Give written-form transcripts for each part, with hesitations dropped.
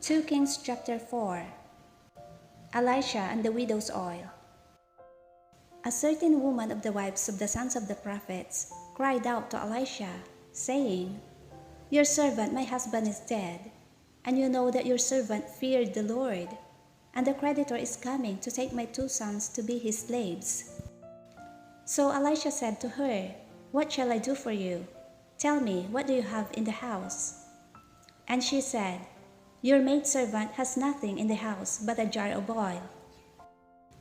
2 Kings chapter 4. Elisha and the widow's oil. A certain woman of the wives of the sons of the prophets cried out to Elisha, saying, "Your servant, my husband, is dead, and you know that your servant feared the Lord, and the creditor is coming to take my 2 sons to be his slaves." So Elisha said to her, "What shall I do for you? Tell me, what do you have in the house?" And she said, "Your maidservant has nothing in the house but a jar of oil."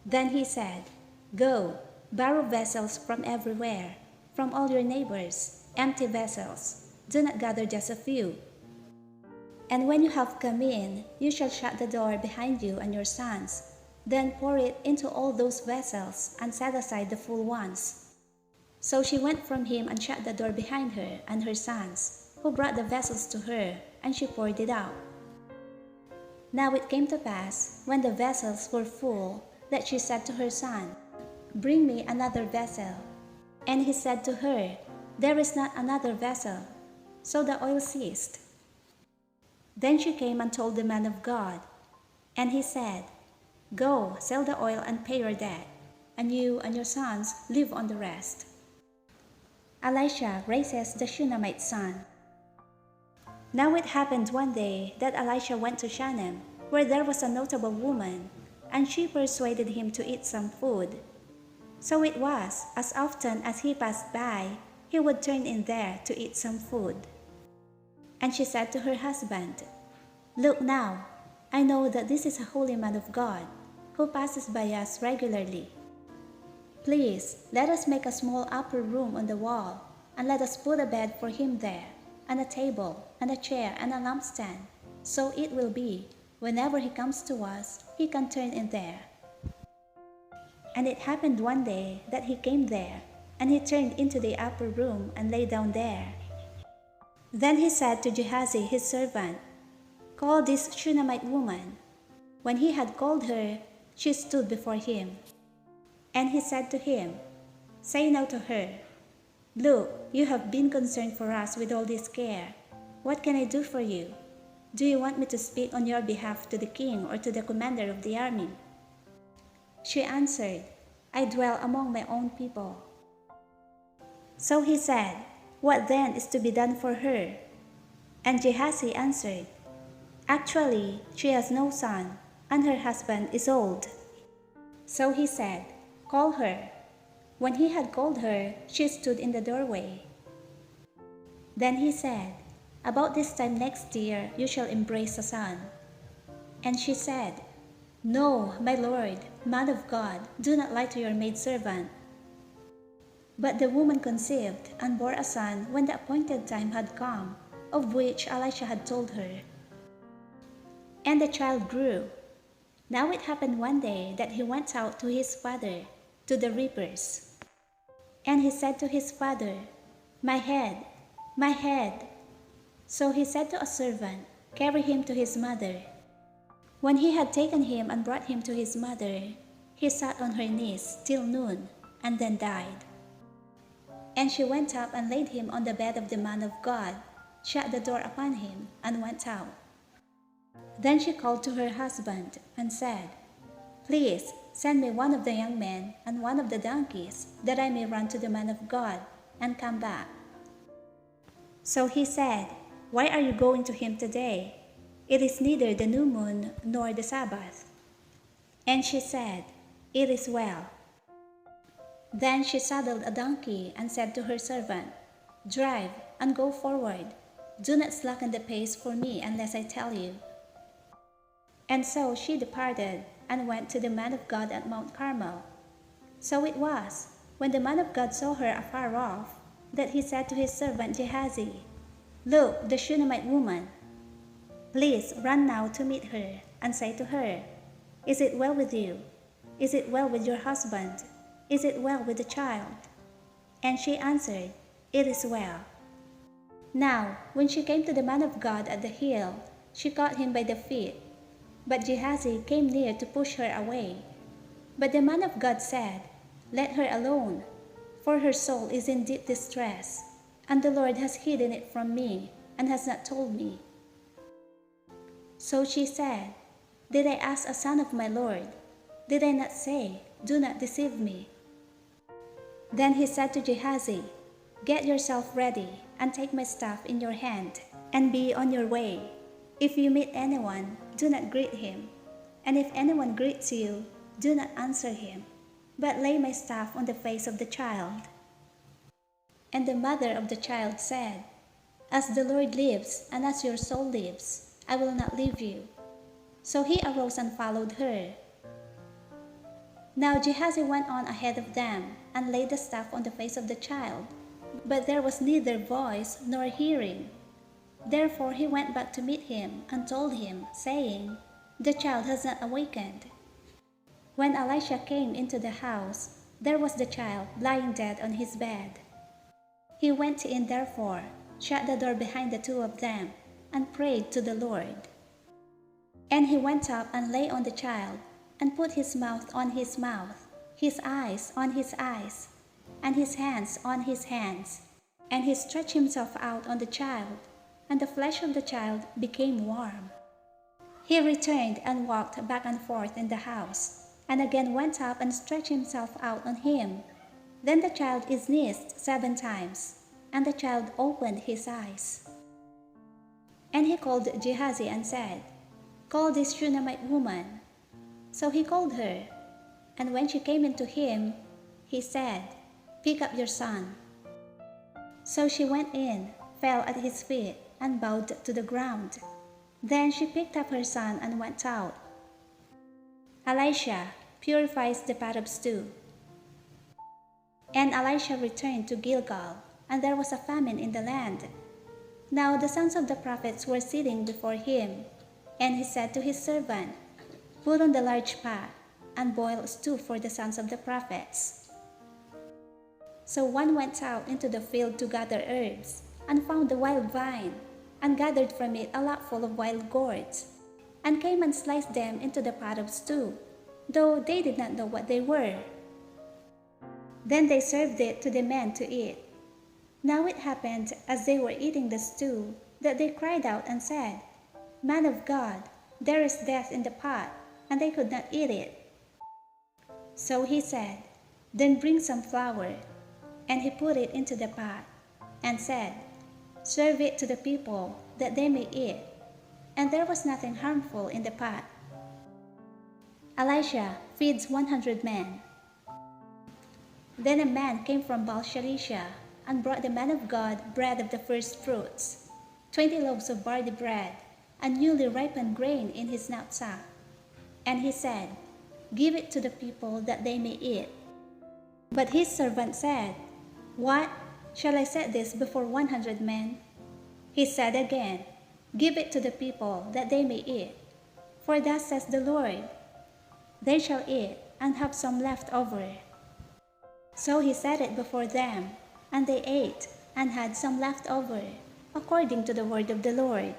Then he said, "Go, borrow vessels from everywhere, from all your neighbors, empty vessels. Do not gather just a few. And when you have come in, you shall shut the door behind you and your sons. Then pour it into all those vessels and set aside the full ones." So she went from him and shut the door behind her and her sons, who brought the vessels to her, and she poured it out. Now it came to pass, when the vessels were full, that she said to her son, "Bring me another vessel." And he said to her, "There is not another vessel." So the oil ceased. Then she came and told the man of God, and he said, "Go, sell the oil and pay your debt, and you and your sons live on the rest." Elisha raises the Shunammite son. Now it happened one day that Elisha went to Shunem, where there was a notable woman, and she persuaded him to eat some food. So it was, as often as he passed by, he would turn in there to eat some food. And she said to her husband, "Look now, I know that this is a holy man of God, who passes by us regularly. Please, let us make a small upper room on the wall, and let us put a bed for him there, and a table, and a chair, and a lampstand, so it will be, whenever he comes to us, he can turn in there." And it happened one day that he came there, and he turned into the upper room and lay down there. Then he said to Gehazi his servant, "Call this Shunammite woman." When he had called her, she stood before him. And he said to him, "Say now to her, 'Look, you have been concerned for us with all this care. What can I do for you? Do you want me to speak on your behalf to the king or to the commander of the army?" She answered, "I dwell among my own people." So he said, "What then is to be done for her?" And Gehazi answered, "Actually, she has no son, and her husband is old." So he said, "Call her." When he had called her, she stood in the doorway. Then he said, "About this time next year you shall embrace a son." And she said, "No, my lord, man of God, do not lie to your maidservant." But the woman conceived and bore a son when the appointed time had come, of which Elisha had told her. And the child grew. Now it happened one day that he went out to his father, to the reapers. And he said to his father, "My head, my head." So he said to a servant, "Carry him to his mother." When he had taken him and brought him to his mother, he sat on her knees till noon, and then died. And she went up and laid him on the bed of the man of God, shut the door upon him, and went out. Then she called to her husband and said, "Please send me one of the young men and one of the donkeys, that I may run to the man of God and come back." So he said, "Why are you going to him today? It is neither the new moon nor the Sabbath." And she said, "It is well." Then she saddled a donkey and said to her servant, "Drive and go forward. Do not slacken the pace for me unless I tell you." And so she departed and went to the man of God at Mount Carmel. So it was, when the man of God saw her afar off, that he said to his servant Gehazi, "Look, the Shunammite woman. Please run now to meet her, and say to her, 'Is it well with you? Is it well with your husband? Is it well with the child?'" And she answered, "It is well." Now, when she came to the man of God at the hill, she caught him by the feet. But Gehazi came near to push her away. But the man of God said, "Let her alone, for her soul is in deep distress, and the Lord has hidden it from me and has not told me." So she said, "Did I ask a son of my Lord? Did I not say, 'Do not deceive me'?" Then he said to Gehazi, "Get yourself ready and take my staff in your hand and be on your way. If you meet anyone, do not greet him. And if anyone greets you, do not answer him, but lay my staff on the face of the child." And the mother of the child said, "As the Lord lives and as your soul lives, I will not leave you." So he arose and followed her. Now Gehazi went on ahead of them and laid the staff on the face of the child, but there was neither voice nor hearing. Therefore he went back to meet him and told him, saying, "The child has not awakened." When Elisha came into the house, there was the child lying dead on his bed. He went in therefore, shut the door behind the two of them, and prayed to the Lord. And he went up and lay on the child, and put his mouth on his mouth, his eyes on his eyes, and his hands on his hands. And he stretched himself out on the child, and the flesh of the child became warm. He returned and walked back and forth in the house, and again went up and stretched himself out on him. Then the child sneezed 7 times, and the child opened his eyes. And he called Gehazi and said, "Call this Shunammite woman." So he called her, and when she came into him, he said, "Pick up your son." So she went in, fell at his feet, and bowed to the ground. Then she picked up her son and went out. Elisha purifies the pot of stew. And Elisha returned to Gilgal, and there was a famine in the land. Now the sons of the prophets were sitting before him, and he said to his servant, "Put on the large pot, and boil stew for the sons of the prophets." So one went out into the field to gather herbs, and found the wild vine, and gathered from it a lapful of wild gourds, and came and sliced them into the pot of stew, though they did not know what they were. Then they served it to the men to eat. Now it happened, as they were eating the stew, that they cried out and said, "Man of God, there is death in the pot," and they could not eat it. So he said, "Then bring some flour." And he put it into the pot, and said, "Serve it to the people, that they may eat." And there was nothing harmful in the pot. Elisha feeds 100 men. Then a man came from Baal-shalisha, and brought the man of God bread of the first fruits, 20 loaves of barley bread, and newly ripened grain in his knapsack. And he said, "Give it to the people, that they may eat." But his servant said, "What? Shall I set this before 100 men? He said again, "Give it to the people, that they may eat. For thus says the Lord, they shall eat and have some left over." So he set it before them, and they ate and had some left over, according to the word of the Lord.